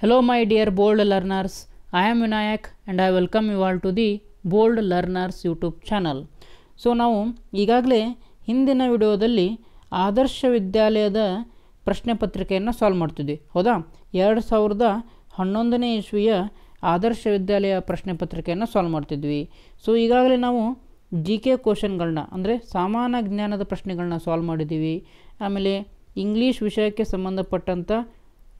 Hello my dear bold learners, I am Vinayak and I welcome you all to the bold learners YouTube channel. So ನಾವು ಈಗಾಗಲೇ ಹಿಂದಿನ ವಿಡಿಯೋದಲ್ಲಿ ಆದರ್ಶ ವಿದ್ಯಾಲಯದ ಪ್ರಶ್ನೆ ಪತ್ರಿಕೆಯನ್ನು ಸಾಲ್ವ್ ಮಾಡ್ತಿದ್ವಿ ಹೌದಾ. 2011ನೇ ಇಸ್ವಿಯ ಆದರ್ಶ ವಿದ್ಯಾಲಯ ಪ್ರಶ್ನೆ ಪತ್ರಿಕೆಯನ್ನು ಸಾಲ್ವ್ ಮಾಡ್ತಿದ್ವಿ. ಸೊ ಈಗಾಗಲೇ ನಾವು ಜಿ ಕೆ ಕ್ವಶನ್ಗಳನ್ನ ಅಂದರೆ ಸಾಮಾನ್ಯ ಜ್ಞಾನದ ಪ್ರಶ್ನೆಗಳನ್ನ ಸಾಲ್ವ್ ಮಾಡಿದ್ದೀವಿ. ಆಮೇಲೆ ಇಂಗ್ಲೀಷ್ ವಿಷಯಕ್ಕೆ ಸಂಬಂಧಪಟ್ಟಂಥ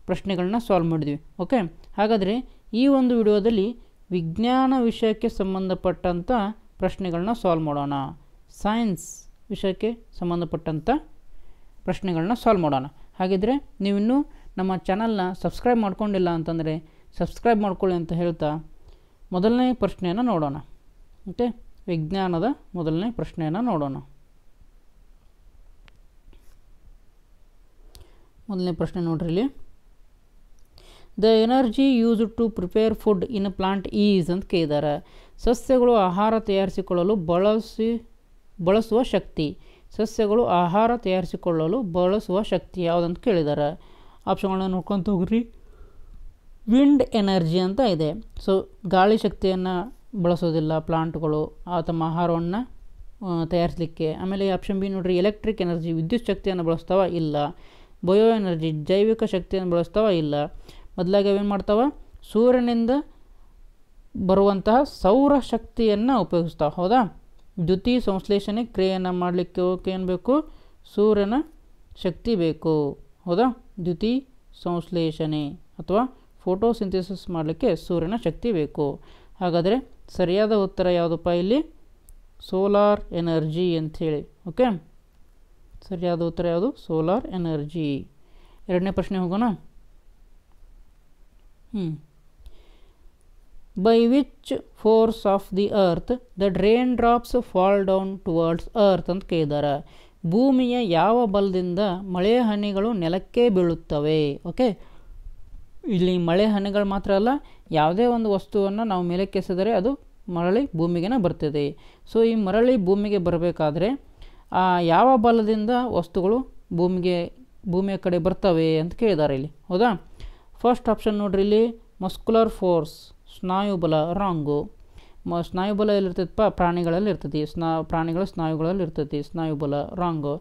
ಪ್ರಶ್ನೆಗಳನ್ನ ಸಾಲ್ವ್ ಮಾಡಿದ್ವಿ. ಓಕೆ, ಹಾಗಾದರೆ ಈ ಒಂದು ವಿಡಿಯೋದಲ್ಲಿ ವಿಜ್ಞಾನ ವಿಷಯಕ್ಕೆ ಸಂಬಂಧಪಟ್ಟಂಥ ಪ್ರಶ್ನೆಗಳನ್ನ ಸಾಲ್ವ್ ಮಾಡೋಣ. ಸೈನ್ಸ್ ವಿಷಯಕ್ಕೆ ಸಂಬಂಧಪಟ್ಟಂಥ ಪ್ರಶ್ನೆಗಳನ್ನ ಸಾಲ್ವ್ ಮಾಡೋಣ. ಹಾಗಿದ್ರೆ ನೀವಿನ್ನೂ ನಮ್ಮ ಚಾನಲ್ನ ಸಬ್ಸ್ಕ್ರೈಬ್ ಮಾಡ್ಕೊಂಡಿಲ್ಲ ಅಂತಂದರೆ ಸಬ್ಸ್ಕ್ರೈಬ್ ಮಾಡ್ಕೊಳ್ಳಿ ಅಂತ ಹೇಳ್ತಾ ಮೊದಲನೇ ಪ್ರಶ್ನೆಯನ್ನು ನೋಡೋಣ. ಓಕೆ, ವಿಜ್ಞಾನದ ಮೊದಲನೇ ಪ್ರಶ್ನೆಯನ್ನು ನೋಡೋಣ. ಮೊದಲನೇ ಪ್ರಶ್ನೆ ನೋಡ್ರಿ ಇಲ್ಲಿ. The energy used to prepare food in a plant is ಅಂತ ಕೇಳಿದ್ದಾರೆ. ಸಸ್ಯಗಳು ಆಹಾರ ತಯಾರಿಸಿಕೊಳ್ಳಲು ಬಳಸುವ ಶಕ್ತಿ. ಸಸ್ಯಗಳು ಆಹಾರ ತಯಾರಿಸಿಕೊಳ್ಳಲು ಬಳಸುವ ಶಕ್ತಿ ಯಾವುದಂತ ಕೇಳಿದ್ದಾರೆ. ಆಪ್ಷನ್ಗಳನ್ನ ನೋಡ್ಕೊತ ಹೋಗ್ರಿ. ವಿಂಡ್ ಎನರ್ಜಿ ಅಂತ ಇದೆ. ಸೊ ಗಾಳಿ ಶಕ್ತಿಯನ್ನು ಬಳಸೋದಿಲ್ಲ ಪ್ಲಾಂಟ್ಗಳು ತಮ್ಮ ಆಹಾರವನ್ನು ತಯಾರಿಸಲಿಕ್ಕೆ. ಆಮೇಲೆ ಆಪ್ಷನ್ ಬಿ ನೋಡ್ರಿ, ಎಲೆಕ್ಟ್ರಿಕ್ ಎನರ್ಜಿ ವಿದ್ಯುತ್ ಶಕ್ತಿಯನ್ನು ಬಳಸ್ತಾವ ಇಲ್ಲ. ಬಯೋ ಎನರ್ಜಿ ಜೈವಿಕ ಶಕ್ತಿಯನ್ನು ಬಳಸ್ತಾವ ಇಲ್ಲ. ಬದಲಾಗಿ ಅವೇನು ಮಾಡ್ತಾವ, ಸೂರ್ಯನಿಂದ ಬರುವಂತಹ ಸೌರ ಶಕ್ತಿಯನ್ನು ಉಪಯೋಗಿಸ್ತಾವೆ ಹೌದಾ. ದ್ಯುತಿ ಸಂಶ್ಲೇಷಣೆ ಕ್ರಿಯೆಯನ್ನು ಮಾಡಲಿಕ್ಕೆ ಏನು ಬೇಕು, ಸೂರ್ಯನ ಶಕ್ತಿ ಬೇಕು ಹೌದಾ. ದ್ಯುತಿ ಸಂಶ್ಲೇಷಣೆ ಅಥವಾ ಫೋಟೋಸಿಂಥೆಸಿಸ್ ಮಾಡಲಿಕ್ಕೆ ಸೂರ್ಯನ ಶಕ್ತಿ ಬೇಕು. ಹಾಗಾದರೆ ಸರಿಯಾದ ಉತ್ತರ ಯಾವುದಪ್ಪ ಇಲ್ಲಿ, ಸೋಲಾರ್ ಎನರ್ಜಿ ಅಂಥೇಳಿ. ಓಕೆ, ಸರಿಯಾದ ಉತ್ತರ ಯಾವುದು, ಸೋಲಾರ್ ಎನರ್ಜಿ. ಎರಡನೇ ಪ್ರಶ್ನೆ ಹೋಗೋಣ. By which force of the earth the rain drops fall down towards earth ಅಂತ ಕೇಳಿದ್ದಾರೆ. ಭೂಮಿಯ ಯಾವ ಬಲದಿಂದ ಮಳೆಯ ಹನಿಗಳು ನೆಲಕ್ಕೆ ಬೀಳುತ್ತವೆ. ಓಕೆ, ಇಲ್ಲಿ ಮಳೆ ಹನಿಗಳು ಮಾತ್ರ ಅಲ್ಲ, ಯಾವುದೇ ಒಂದು ವಸ್ತುವನ್ನು ನಾವು ಮೇಲಕ್ಕೆ ಎಸೆದರೆ ಅದು ಮರಳಿ ಭೂಮಿಗೆ ಬರ್ತದೆ. ಸೊ ಈ ಮರಳಿ ಭೂಮಿಗೆ ಬರಬೇಕಾದ್ರೆ ಯಾವ ಬಲದಿಂದ ವಸ್ತುಗಳು ಭೂಮಿಯ ಕಡೆ ಬರ್ತವೆ ಅಂತ ಕೇಳಿದ್ದಾರೆ ಇಲ್ಲಿ ಹೌದಾ. ಫಸ್ಟ್ ಆಪ್ಷನ್ ನೋಡ್ರಿ ಇಲ್ಲಿ, ಮಸ್ಕ್ಯುಲರ್ ಫೋರ್ಸ್ ಸ್ನಾಯುಬಲ ರಾಂಗು. ಸ್ನಾಯುಬಲ ಎಲ್ಲಿರ್ತೈತಪ್ಪ, ಪ್ರಾಣಿಗಳಲ್ಲಿ ಇರ್ತೈತಿ. ಪ್ರಾಣಿಗಳ ಸ್ನಾಯುಗಳಲ್ಲಿ ಇರ್ತೈತಿ ಸ್ನಾಯುಬಲ ರಾಂಗು.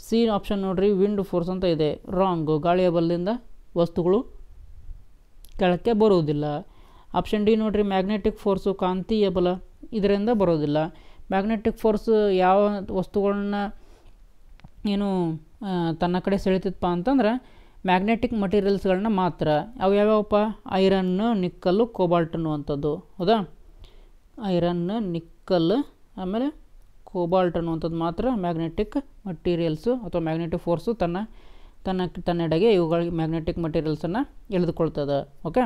ಸಿ ಆಪ್ಷನ್ ನೋಡ್ರಿ, ವಿಂಡ್ ಫೋರ್ಸ್ ಅಂತ ಇದೆ ರಾಂಗು. ಗಾಳಿಯ ಬಲದಿಂದ ವಸ್ತುಗಳು ಕೆಳಕ್ಕೆ ಬರುವುದಿಲ್ಲ. ಆಪ್ಷನ್ ಡಿ ನೋಡ್ರಿ, ಮ್ಯಾಗ್ನೆಟಿಕ್ ಫೋರ್ಸು ಕಾಂತೀಯ ಬಲ, ಇದರಿಂದ ಬರೋದಿಲ್ಲ. ಮ್ಯಾಗ್ನೆಟಿಕ್ ಫೋರ್ಸ್ ಯಾವ ವಸ್ತುಗಳನ್ನ ಏನು ತನ್ನ ಕಡೆ ಸೆಳಿತಪ್ಪ ಅಂತಂದ್ರೆ ಮ್ಯಾಗ್ನೆಟಿಕ್ ಮಟೀರಿಯಲ್ಸ್ಗಳನ್ನ ಮಾತ್ರ. ಅವು ಯಾವ್ಯಾವಪ್ಪ, ಐರನ್ನು ನಿಕ್ಕಲ್ಲು ಕೋಬಾಲ್ಟ್ ಅನ್ನುವಂಥದ್ದು ಹೌದಾ. ಐರನ್ನು ನಿಕ್ಕಲ್ ಆಮೇಲೆ ಕೋಬಾಲ್ಟ್ ಅನ್ನುವಂಥದ್ದು ಮಾತ್ರ ಮ್ಯಾಗ್ನೆಟಿಕ್ ಮಟೀರಿಯಲ್ಸು ಅಥವಾ ಮ್ಯಾಗ್ನೆಟಿಕ್ ಫೋರ್ಸು ತನ್ನೆಡೆಗೆ ಇವುಗಳಿಗೆ ಮ್ಯಾಗ್ನೆಟಿಕ್ ಮಟೀರಿಯಲ್ಸನ್ನು ಎಳೆದುಕೊಳ್ತದೆ. ಓಕೆ,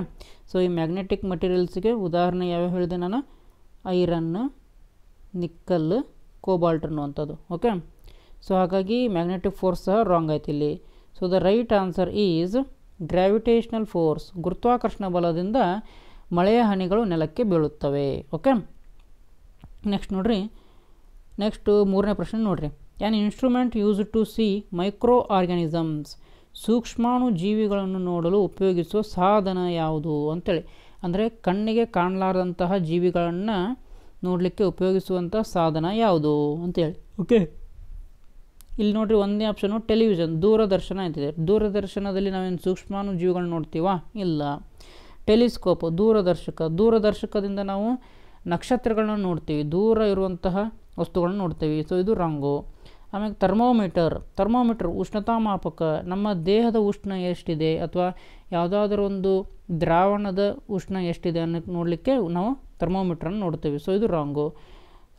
ಸೊ ಈ ಮ್ಯಾಗ್ನೆಟಿಕ್ ಮಟೀರಿಯಲ್ಸ್ಗೆ ಉದಾಹರಣೆ ಯಾವ್ಯಾವ ಹೇಳಿದೆ ನಾನು, ಐರನ್ನು ನಿಕ್ಕಲ್ ಕೋಬಾಲ್ಟ್ ಅನ್ನುವಂಥದ್ದು. ಓಕೆ, ಸೊ ಹಾಗಾಗಿ ಮ್ಯಾಗ್ನೆಟಿಕ್ ಫೋರ್ಸ್ ಸಹ ರಾಂಗ್ ಆಯ್ತು ಇಲ್ಲಿ. So the right answer is gravitational force. ಗುರುತ್ವಾಕರ್ಷಣ ಬಲದಿಂದ ಮಳೆಯ ಹನಿಗಳು ನೆಲಕ್ಕೆ ಬೀಳುತ್ತವೆ. ಓಕೆ, ನೆಕ್ಸ್ಟ್ ನೋಡ್ರಿ, ಮೂರನೇ ಪ್ರಶ್ನೆ ನೋಡ್ರಿ. An instrument use to see micro organisms. ಸೂಕ್ಷ್ಮಾಣು ಜೀವಿಗಳನ್ನು ನೋಡಲು ಉಪಯೋಗಿಸುವ ಸಾಧನ ಯಾವುದು ಅಂತೇಳಿ. ಅಂದರೆ ಕಣ್ಣಿಗೆ ಕಾಣಲಾರದಂತಹ ಜೀವಿಗಳನ್ನು ನೋಡಲಿಕ್ಕೆ ಉಪಯೋಗಿಸುವಂಥ ಸಾಧನ ಯಾವುದು ಅಂತೇಳಿ. ಓಕೆ, ಇಲ್ಲಿ ನೋಡ್ರಿ, ಒಂದನೇ ಆಪ್ಷನು ಟೆಲಿವಿಷನ್, ದೂರದರ್ಶನ ಅಂತಿದೆ. ದೂರದರ್ಶನದಲ್ಲಿ ನಾವೇನು ಸೂಕ್ಷ್ಮಾಣು ಜೀವಿಗಳನ್ನ ನೋಡ್ತೀವಾ, ಇಲ್ಲ. ಟೆಲಿಸ್ಕೋಪ್ ದೂರದರ್ಶಕದಿಂದ ನಾವು ನಕ್ಷತ್ರಗಳನ್ನ ನೋಡ್ತೀವಿ, ದೂರ ಇರುವಂತಹ ವಸ್ತುಗಳನ್ನ ನೋಡ್ತೀವಿ. ಸೊ ಇದು ರಾಂಗು. ಆಮೇಲೆ ಥರ್ಮೋಮೀಟರ್ ಉಷ್ಣತಾಮಾಪಕ, ನಮ್ಮ ದೇಹದ ಉಷ್ಣ ಎಷ್ಟಿದೆ ಅಥವಾ ಯಾವುದಾದ್ರೂ ಒಂದು ದ್ರಾವಣದ ಉಷ್ಣ ಎಷ್ಟಿದೆ ಅನ್ನೋಕ್ಕೆ ನೋಡಲಿಕ್ಕೆ ನಾವು ಥರ್ಮೋಮೀಟ್ರನ್ನು ನೋಡ್ತೀವಿ. ಸೊ ಇದು ರಾಂಗು.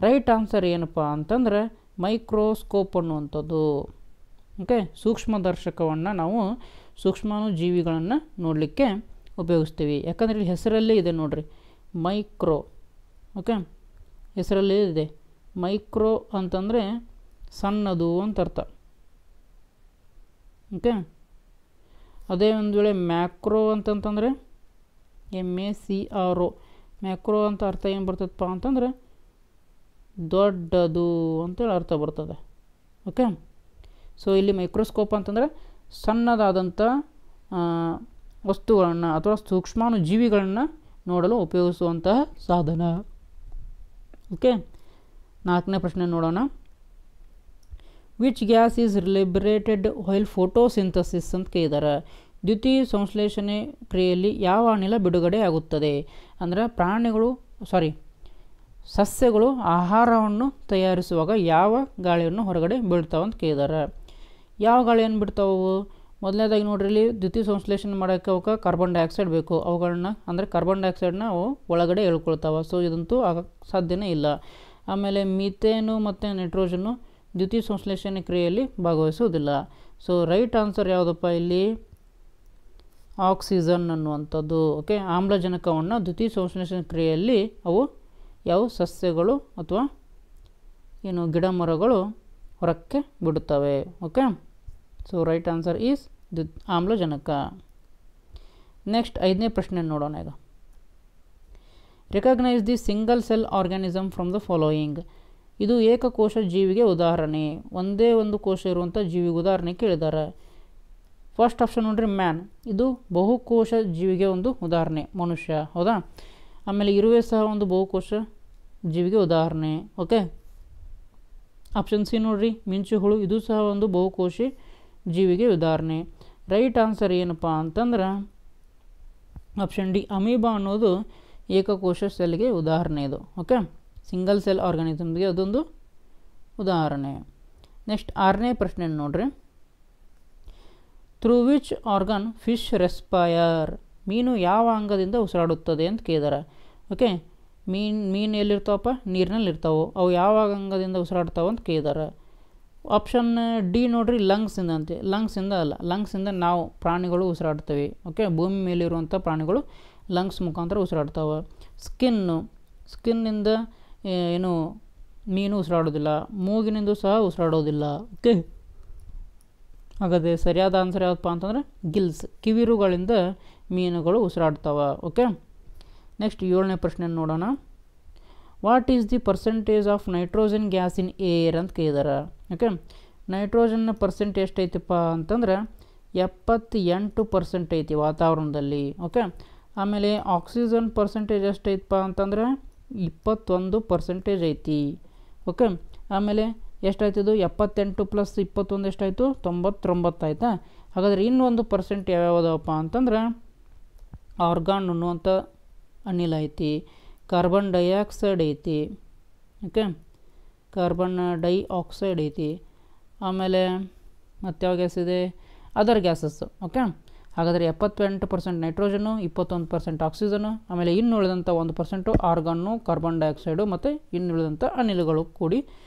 ರೈಟ್ ಆನ್ಸರ್ ಏನಪ್ಪ ಅಂತಂದರೆ ಮೈಕ್ರೋಸ್ಕೋಪ್ ಅನ್ನುವಂಥದ್ದು. ಓಕೆ, ಸೂಕ್ಷ್ಮದರ್ಶಕವನ್ನು ನಾವು ಸೂಕ್ಷ್ಮಾಣು ಜೀವಿಗಳನ್ನು ನೋಡಲಿಕ್ಕೆ ಉಪಯೋಗಿಸ್ತೀವಿ. ಯಾಕಂದರೆ ಇಲ್ಲಿ ಹೆಸರಲ್ಲೇ ಇದೆ ನೋಡ್ರಿ, ಮೈಕ್ರೋ. ಓಕೆ, ಹೆಸರಲ್ಲೇ ಇದೆ ಮೈಕ್ರೋ ಅಂತಂದರೆ ಸಣ್ಣದು ಅಂತ ಅರ್ಥ. ಓಕೆ, ಅದೇ ಒಂದು ವೇಳೆ ಮ್ಯಾಕ್ರೋ ಅಂತಂತಂದರೆ MACRO, ಮ್ಯಾಕ್ರೋ ಅಂತ ಅರ್ಥ ಏನು ಬರ್ತದಪ್ಪ ಅಂತಂದರೆ ದೊಡ್ಡದು ಅಂತೇಳಿ ಅರ್ಥ ಬರ್ತದೆ. ಓಕೆ, ಸೊ ಇಲ್ಲಿ ಮೈಕ್ರೋಸ್ಕೋಪ್ ಅಂತಂದರೆ ಸಣ್ಣದಾದಂಥ ವಸ್ತುಗಳನ್ನು ಅಥವಾ ಸೂಕ್ಷ್ಮಾಣು ಜೀವಿಗಳನ್ನು ನೋಡಲು ಉಪಯೋಗಿಸುವಂತಹ ಸಾಧನ. ಓಕೆ, 4ನೇ ಪ್ರಶ್ನೆ ನೋಡೋಣ. Which gas is liberated while photosynthesis ಅಂತ ಕೇಳಿದ್ದಾರೆ. ದ್ಯುತಿ ಸಂಶ್ಲೇಷಣೆ ಕ್ರಿಯೆಯಲ್ಲಿ ಯಾವ ಅನಿಲ ಬಿಡುಗಡೆ ಆಗುತ್ತದೆ? ಅಂದರೆ ಸಸ್ಯಗಳು ಆಹಾರವನ್ನು ತಯಾರಿಸುವಾಗ ಯಾವ ಗಾಳಿಯನ್ನು ಹೊರಗಡೆ ಬಿಡ್ತಾವೆ ಅಂತ ಕೇಳಿದ್ದಾರೆ. ಯಾವ ಗಾಳಿಯನ್ನು ಬಿಡ್ತಾವು? ಮೊದಲನೇದಾಗಿ ನೋಡ್ರಿ, ಇಲ್ಲಿ ದ್ಯುತಿ ಸಂಶ್ಲೇಷಣೆ ಮಾಡೋಕ್ಕೆ ಅವಕ್ಕೆ ಕಾರ್ಬನ್ ಡೈಆಕ್ಸೈಡ್ ಬೇಕು. ಅವುಗಳನ್ನ ಅಂದರೆ ಕಾರ್ಬನ್ ಡೈಆಕ್ಸೈಡ್ನ ಅವು ಒಳಗಡೆ ಎಳ್ಕೊಳ್ತಾವೆ. ಸೊ ಇದಂತೂ ಆಗಕ್ಕೆ ಸಾಧ್ಯನೇ ಇಲ್ಲ. ಆಮೇಲೆ ಮೀಥೇನು ಮತ್ತು ನೈಟ್ರೋಜನ್ನು ದ್ಯುತಿ ಸಂಶ್ಲೇಷಣೆ ಕ್ರಿಯೆಯಲ್ಲಿ ಭಾಗವಹಿಸುವುದಿಲ್ಲ. ಸೊ ರೈಟ್ ಆನ್ಸರ್ ಯಾವುದಪ್ಪ ಇಲ್ಲಿ? ಆಕ್ಸಿಜನ್ ಅನ್ನುವಂಥದ್ದು. ಓಕೆ, ಆಮ್ಲಜನಕವನ್ನು ದ್ಯುತಿ ಸಂಶ್ಲೇಷಣೆ ಕ್ರಿಯೆಯಲ್ಲಿ ಅವು ಯಾವ ಸಸ್ಯಗಳು ಅಥವಾ ಗಿಡ ಮರಗಳು ಹೊರಕ್ಕೆ ಬಿಡುತ್ತವೆ. Okay, so right answer is ಆಮ್ಲಜನಕ. ನೆಕ್ಸ್ಟ್ 5ನೇ ಪ್ರಶ್ನೆ ನೋಡೋಣ. ಈಗ recognise the single cell organism from the following. ಇದು ಏಕಕೋಶ ಜೀವಿಗೆ ಉದಾಹರಣೆ. ಒಂದೇ ಒಂದು ಕೋಶ ಇರುವಂಥ ಜೀವಿಗೆ ಉದಾಹರಣೆ ಕೇಳಿದ್ದಾರೆ. ಫಸ್ಟ್ ಆಪ್ಷನ್ ನೋಡ್ರಿ, ಮ್ಯಾನ್. ಇದು ಬಹುಕೋಶ ಜೀವಿಗೆ ಒಂದು ಉದಾಹರಣೆ, ಮನುಷ್ಯ. ಹೌದಾ? ಆಮೇಲೆ ಇರುವೆ ಸಹ ಒಂದು ಬಹುಕೋಶ ಜೀವಿಗೆ ಉದಾಹರಣೆ. ಓಕೆ, ಆಪ್ಷನ್ ಸಿ ನೋಡ್ರಿ, ಮಿಂಚುಹುಳು. ಇದು ಸಹ ಒಂದು ಬಹುಕೋಶಿ ಜೀವಿಗೆ ಉದಾಹರಣೆ. ರೈಟ್ ಆನ್ಸರ್ ಏನಪ್ಪ ಅಂತಂದ್ರೆ ಆಪ್ಷನ್ ಡಿ, ಅಮೀಬಾ ಅನ್ನೋದು ಏಕಕೋಶ ಸೆಲ್ಗೆ ಉದಾಹರಣೆ ಇದು. ಓಕೆ, ಸಿಂಗಲ್ ಸೆಲ್ ಆರ್ಗಾನಿಸಮ್ಗೆ ಅದೊಂದು ಉದಾಹರಣೆ. ನೆಕ್ಸ್ಟ್ 6ನೇ ಪ್ರಶ್ನೆ ನೋಡ್ರಿ. Through which organ fish respire. ಮೀನು ಯಾವ ಅಂಗದಿಂದ ಉಸಿರಾಡುತ್ತದೆ ಅಂತ ಕೇಳಿದಾರೆ. ಓಕೆ, ಮೀನು ಎಲ್ಲಿರ್ತಾವಪ್ಪ? ನೀರಿನಲ್ಲಿ ಇರ್ತಾವೆ. ಅವು ಯಾವ ಅಂಗದಿಂದ ಉಸಿರಾಡ್ತಾವೆ ಅಂತ ಕೇಳಿದಾರೆ. ಆಪ್ಷನ್ ಡಿ ನೋಡ್ರಿ, ಲಂಗ್ಸಿಂದ ಅಂತೆ. ಲಂಗ್ಸಿಂದ ಅಲ್ಲ, ಲಂಗ್ಸಿಂದ ನಾವು ಪ್ರಾಣಿಗಳು ಉಸಿರಾಡ್ತೇವೆ. ಓಕೆ, ಭೂಮಿ ಮೇಲಿರುವಂಥ ಪ್ರಾಣಿಗಳು ಲಂಗ್ಸ್ ಮುಖಾಂತರ ಉಸಿರಾಡ್ತಾವೆ. ಸ್ಕಿನ್ನಿಂದ ಮೀನು ಉಸಿರಾಡೋದಿಲ್ಲ. ಮೂಗಿನಿಂದ ಸಹ ಉಸಿರಾಡೋದಿಲ್ಲ. ಓಕೆ, ಹಾಗಾದರೆ ಸರಿಯಾದ ಆನ್ಸರ್ ಯಾವುದಪ್ಪ ಅಂತಂದರೆ ಗಿಲ್ಸ್, ಕಿವಿರುಗಳಿಂದ ಮೀನುಗಳು ಉಸಿರಾಡ್ತಾವೆ. ಓಕೆ, ನೆಕ್ಸ್ಟ್ 7ನೇ ಪ್ರಶ್ನೆ ನೋಡೋಣ. What is the percentage of nitrogen gas in air ಅಂತ ಕೇಳಿದಾರೆ. ಓಕೆ, ನೈಟ್ರೋಜನ್ನ ಪರ್ಸೆಂಟ್ ಎಷ್ಟೈತಿಪ್ಪ ಅಂತಂದ್ರೆ 78% ಐತಿ ವಾತಾವರಣದಲ್ಲಿ. ಓಕೆ, ಆಮೇಲೆ ಆಕ್ಸಿಜನ್ ಪರ್ಸೆಂಟೇಜ್ ಎಷ್ಟೈತಪ್ಪ ಅಂತಂದ್ರೆ 21% ಐತಿ. ಓಕೆ, ಆಮೇಲೆ ಎಷ್ಟಾಯ್ತಿದು? 78 + 21 ಎಷ್ಟಾಯಿತು? 99 ಆಯಿತಾ? ಹಾಗಾದರೆ ಇನ್ನೊಂದು ಪರ್ಸೆಂಟ್ ಯಾವ್ಯಾವುದಪ್ಪ ಅಂತಂದ್ರೆ ಆರ್ಗಾನ್ ಅನ್ನುವಂಥ ಅನಿಲ ಐತಿ, ಕಾರ್ಬನ್ ಡೈಆಕ್ಸೈಡ್ ಐತಿ. ಓಕೆ, ಕಾರ್ಬನ್ ಡೈಆಕ್ಸೈಡ್ ಐತಿ. ಆಮೇಲೆ ಮತ್ಯಾವ ಗ್ಯಾಸ್ ಇದೆ? Other gases. ಓಕೆ, ಹಾಗಾದರೆ 78% ನೈಟ್ರೋಜನು, 21% ಆಕ್ಸಿಜನು, ಆಮೇಲೆ ಇನ್ನುಳಿದಂಥ 1% ಆರ್ಗಾನು, ಕಾರ್ಬನ್ ಡೈಆಕ್ಸೈಡು ಮತ್ತು ಇನ್ನುಳಿದಂಥ ಅನಿಲಗಳು ಕೂಡಿ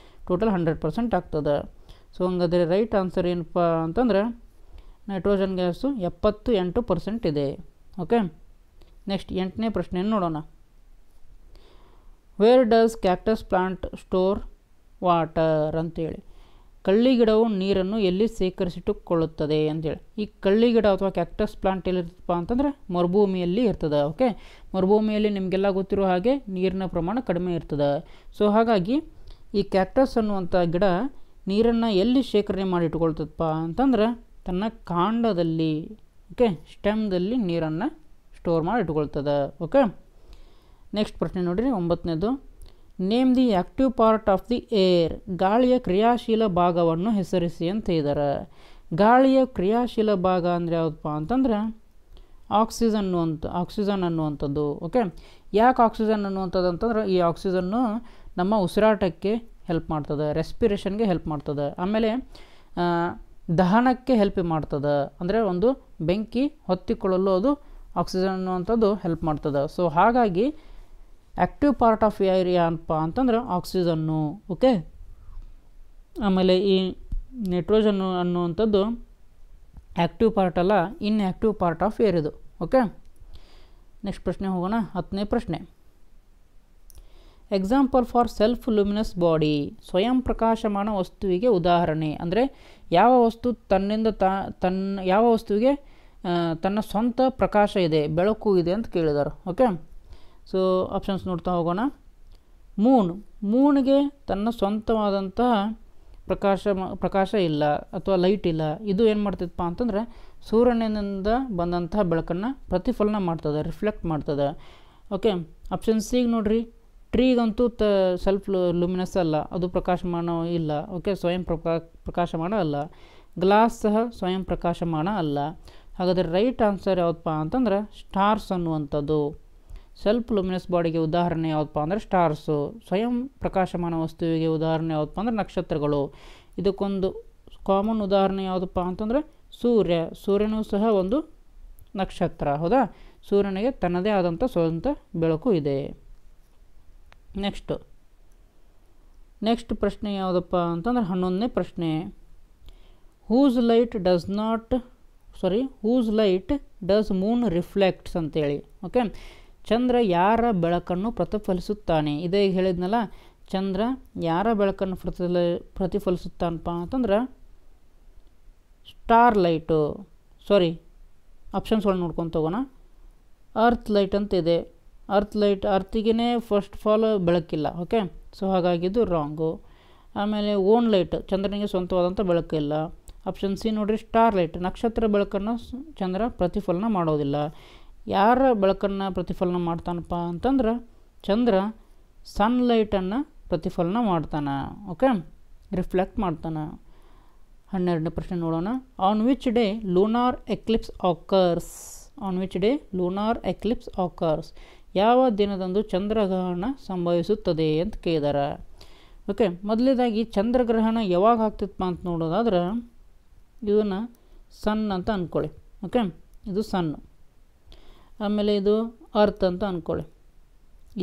ಟೋಟಲ್ 100% ಆಗ್ತದೆ. ಸೊ ಹಂಗಾದರೆ ರೈಟ್ ಆನ್ಸರ್ ಏನಪ್ಪ ಅಂತಂದ್ರೆ ನೈಟ್ರೋಜನ್ ಗ್ಯಾಸು 78% ಇದೆ. ಓಕೆ, ನೆಕ್ಸ್ಟ್ 8ನೇ ಪ್ರಶ್ನೆಯನ್ನು ನೋಡೋಣ. Where does cactus plant store water ಅಂತೇಳಿ. ಕಳ್ಳಿ ಗಿಡವು ನೀರನ್ನು ಎಲ್ಲಿ ಶೇಖರಿಸಿಟ್ಟುಕೊಳ್ಳುತ್ತದೆ ಅಂತೇಳಿ. ಈ ಕಳ್ಳಿ ಗಿಡ ಅಥವಾ ಕ್ಯಾಕ್ಟಸ್ ಪ್ಲಾಂಟ್ ಎಲ್ಲಿರ್ತಪ್ಪ ಅಂತಂದರೆ ಮರುಭೂಮಿಯಲ್ಲಿ ಇರ್ತದೆ. ಓಕೆ, ಮರುಭೂಮಿಯಲ್ಲಿ ನಿಮಗೆಲ್ಲ ಗೊತ್ತಿರೋ ಹಾಗೆ ನೀರಿನ ಪ್ರಮಾಣ ಕಡಿಮೆ ಇರ್ತದೆ. ಸೊ ಹಾಗಾಗಿ ಈ ಕ್ಯಾಕ್ಟಸ್ ಅನ್ನುವಂಥ ಗಿಡ ನೀರನ್ನು ಎಲ್ಲಿ ಶೇಖರಣೆ ಮಾಡಿ ಇಟ್ಕೊಳ್ತದಪ್ಪ ಅಂತಂದ್ರೆ ತನ್ನ ಕಾಂಡದಲ್ಲಿ, ಓಕೆ, ಸ್ಟೆಮ್ದಲ್ಲಿ ನೀರನ್ನು ಸ್ಟೋರ್ ಮಾಡಿ ಇಟ್ಕೊಳ್ತದೆ. ಓಕೆ, ನೆಕ್ಸ್ಟ್ ಪ್ರಶ್ನೆ ನೋಡಿರಿ, 9ನೇದು. Name the active part of the air. ಗಾಳಿಯ ಕ್ರಿಯಾಶೀಲ ಭಾಗವನ್ನು ಹೆಸರಿಸಿ ಅಂತ ಇದ್ದಾರೆ. ಗಾಳಿಯ ಕ್ರಿಯಾಶೀಲ ಭಾಗ ಅಂದರೆ ಯಾವುದಪ್ಪ ಅಂತಂದ್ರೆ ಆಕ್ಸಿಜನ್ ಅನ್ನುವಂಥದ್ದು. ಓಕೆ, ಯಾಕೆ ಆಕ್ಸಿಜನ್ ಅನ್ನುವಂಥದ್ದು ಅಂತಂದ್ರೆ ಈ ಆಕ್ಸಿಜನ್ನು ನಮ್ಮ ಉಸಿರಾಟಕ್ಕೆ ಹೆಲ್ಪ್ ಮಾಡ್ತದೆ, ರೆಸ್ಪಿರೇಷನ್ಗೆ ಹೆಲ್ಪ್ ಮಾಡ್ತದೆ. ಆಮೇಲೆ ದಹನಕ್ಕೆ ಹೆಲ್ಪ್ ಮಾಡ್ತದೆ. ಅಂದರೆ ಒಂದು ಬೆಂಕಿ ಹೊತ್ತಿಕೊಳ್ಳಲು ಅದು ಆಕ್ಸಿಜನ್ ಅನ್ನುವಂಥದ್ದು ಹೆಲ್ಪ್ ಮಾಡ್ತದೆ. ಸೊ ಹಾಗಾಗಿ ಆ್ಯಕ್ಟಿವ್ ಪಾರ್ಟ್ ಆಫ್ ಏರ್ ಏನಪ್ಪ ಅಂತಂದ್ರೆ ಆಕ್ಸಿಜನ್ನು. ಓಕೆ, ಆಮೇಲೆ ಈ ನೈಟ್ರೋಜನ್ ಅನ್ನುವಂಥದ್ದು ಆ್ಯಕ್ಟಿವ್ ಪಾರ್ಟ್ ಅಲ್ಲ, ಇನ್ಆ್ಯಕ್ಟಿವ್ ಪಾರ್ಟ್ ಆಫ್ ಏರ್ ಇದು. ಓಕೆ, ನೆಕ್ಸ್ಟ್ ಪ್ರಶ್ನೆ ಹೋಗೋಣ. 10ನೇ ಪ್ರಶ್ನೆ. Example for self luminous body. ಸ್ವಯಂ ಪ್ರಕಾಶಮಾನ ವಸ್ತುವಿಗೆ ಉದಾಹರಣೆ. ಅಂದರೆ ಯಾವ ವಸ್ತು ಯಾವ ವಸ್ತುವಿಗೆ ತನ್ನ ಸ್ವಂತ ಪ್ರಕಾಶ ಇದೆ, ಬೆಳಕು ಇದೆ ಅಂತ ಕೇಳಿದ್ದಾರೆ. ಓಕೆ, ಸೊ ಆಪ್ಷನ್ಸ್ ನೋಡ್ತಾ ಹೋಗೋಣ. ಮೂನ್ಗೆ ತನ್ನ ಸ್ವಂತವಾದಂತಹ ಪ್ರಕಾಶ ಇಲ್ಲ ಅಥವಾ ಲೈಟ್ ಇಲ್ಲ, ಇದು ಏನು ಮಾಡ್ತದಪ್ಪ ಅಂತಂದ್ರೆ ಸೂರ್ಯನಿಂದ ಬಂದಂತಹ ಬೆಳಕನ್ನು ಪ್ರತಿಫಲನ ಮಾಡ್ತದೆ, ರಿಫ್ಲೆಕ್ಟ್ ಮಾಡ್ತದೆ. ಓಕೆ, ಆಪ್ಷನ್ ಸಿಗೆ ನೋಡಿರಿ, ಟ್ರೀಗಂತೂ ಸೆಲ್ಫ್ ಲುಮಿನಸ್ ಅಲ್ಲ, ಅದು ಪ್ರಕಾಶಮಾನ ಇಲ್ಲ. ಓಕೆ, ಸ್ವಯಂ ಪ್ರಕಾಶಮಾನ ಅಲ್ಲ. ಗ್ಲಾಸ್ ಸಹ ಸ್ವಯಂ ಪ್ರಕಾಶಮಾನ ಅಲ್ಲ. ಹಾಗಾದರೆ ರೈಟ್ ಆನ್ಸರ್ ಯಾವುದಪ್ಪ ಅಂತಂದ್ರೆ ಸ್ಟಾರ್ಸ್ ಅನ್ನುವಂಥದ್ದು. ಸೆಲ್ಫ್ ಲುಮಿನಸ್ ಬಾಡಿಗೆ ಉದಾಹರಣೆ ಯಾವುದಪ್ಪ ಅಂದರೆ ಸ್ಟಾರ್ಸು. ಸ್ವಯಂ ಪ್ರಕಾಶಮಾನ ವಸ್ತುವಿಗೆ ಉದಾಹರಣೆ ಯಾವುದಪ್ಪ ಅಂದರೆ ನಕ್ಷತ್ರಗಳು. ಇದಕ್ಕೊಂದು ಕಾಮನ್ ಉದಾಹರಣೆ ಯಾವುದಪ್ಪ ಅಂತಂದರೆ ಸೂರ್ಯನೂ ಸಹ ಒಂದು ನಕ್ಷತ್ರ, ಹೌದಾ. ಸೂರ್ಯನಿಗೆ ತನ್ನದೇ ಆದಂಥ ಸ್ವಂತ ಬೆಳಕು ಇದೆ. ನೆಕ್ಸ್ಟ್ ಪ್ರಶ್ನೆ ಯಾವುದಪ್ಪ ಅಂತಂದ್ರೆ 11ನೇ ಪ್ರಶ್ನೆ. Whose light does moon reflects ಅಂತೇಳಿ. ಓಕೆ, ಚಂದ್ರ ಯಾರ ಬೆಳಕನ್ನು ಪ್ರತಿಫಲಿಸುತ್ತಾನೆ? ಇದೇ ಹೇಳಿದ್ನಲ್ಲ, ಚಂದ್ರ ಯಾರ ಬೆಳಕನ್ನು ಪ್ರತಿಫಲಿಸುತ್ತಾನಪ್ಪ ಅಂತಂದ್ರೆ ಸ್ಟಾರ್ ಲೈಟು. ಆಪ್ಷನ್ಸ್ಗಳು ನೋಡ್ಕೊಂಡು ತಗೋಣ. ಅರ್ತ್ ಲೈಟ್ ಅಂತ ಇದೆ. ಅರ್ತಿಗೇ ಫಸ್ಟ್ ಆಫ್ ಆಲ್ ಬೆಳಕಿಲ್ಲ. ಓಕೆ, ಸೊ ಹಾಗಾಗಿದ್ದು ರಾಂಗು. ಆಮೇಲೆ ಓನ್ ಲೈಟ್, ಚಂದ್ರನಿಗೆ ಸ್ವಂತವಾದಂಥ ಬೆಳಕಿಲ್ಲ. ಆಪ್ಷನ್ ಸಿ ನೋಡಿರಿ, ಸ್ಟಾರ್ ಲೈಟ್, ನಕ್ಷತ್ರ ಬೆಳಕನ್ನು ಚಂದ್ರ ಪ್ರತಿಫಲನ ಮಾಡೋದಿಲ್ಲ. ಯಾರ ಬೆಳಕನ್ನು ಪ್ರತಿಫಲನ ಮಾಡ್ತಾನಪ್ಪ ಅಂತಂದ್ರೆ ಚಂದ್ರ ಸನ್ಲೈಟನ್ನು ಪ್ರತಿಫಲನ ಮಾಡ್ತಾನೆ. ಓಕೆ, ರಿಫ್ಲೆಕ್ಟ್ ಮಾಡ್ತಾನೆ. 12ನೇ ಪ್ರಶ್ನೆ ನೋಡೋಣ. On which day lunar Eclipse occurs? ಯಾವ ದಿನದಂದು ಚಂದ್ರಗ್ರಹಣ ಸಂಭವಿಸುತ್ತದೆ ಅಂತ ಕೇಳಿದಾರೆ. ಓಕೆ, ಮೊದಲನೇದಾಗಿ ಚಂದ್ರಗ್ರಹಣ ಯಾವಾಗ ಆಗ್ತಿತ್ತಪ್ಪ ಅಂತ ನೋಡೋದಾದ್ರೆ ಇದನ್ನು ಸನ್ ಅಂತ ಅಂದ್ಕೊಳ್ಳಿ. ಓಕೆ, ಇದು ಸನ್ನು. ಆಮೇಲೆ ಇದು ಅರ್ತ್ ಅಂತ ಅಂದ್ಕೊಳ್ಳಿ,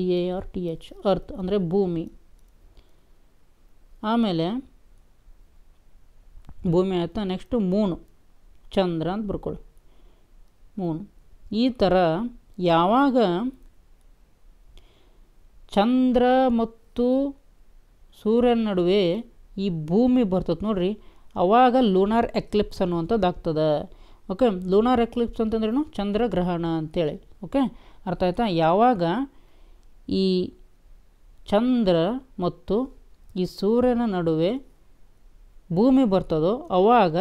EARTH, ಅರ್ತ್ ಅಂದರೆ ಭೂಮಿ. ಆಮೇಲೆ ಭೂಮಿ ಆಯಿತಾ, ನೆಕ್ಸ್ಟು ಮೂನು, ಚಂದ್ರ ಅಂತ ಬರ್ಕೊಳ್ಳಿ, ಮೂನು. ಈ ಥರ ಯಾವಾಗ ಚಂದ್ರ ಮತ್ತು ಸೂರ್ಯನ ನಡುವೆ ಈ ಭೂಮಿ ಬರ್ತದೆ ನೋಡ್ರಿ, ಆವಾಗ ಲೂನಾರ್ ಎಕ್ಲಿಪ್ಸ್ ಅನ್ನುವಂಥದ್ದು ಆಗ್ತದೆ. ಓಕೆ, ಲೂನಾರ್ ಎಕ್ಲಿಪ್ಸ್ ಅಂತಂದ್ರೇನು? ಚಂದ್ರಗ್ರಹಣ ಅಂತೇಳಿ. ಓಕೆ, ಅರ್ಥ ಆಯ್ತಾ? ಯಾವಾಗ ಈ ಚಂದ್ರ ಮತ್ತು ಈ ಸೂರ್ಯನ ನಡುವೆ ಭೂಮಿ ಬರ್ತದೋ ಅವಾಗ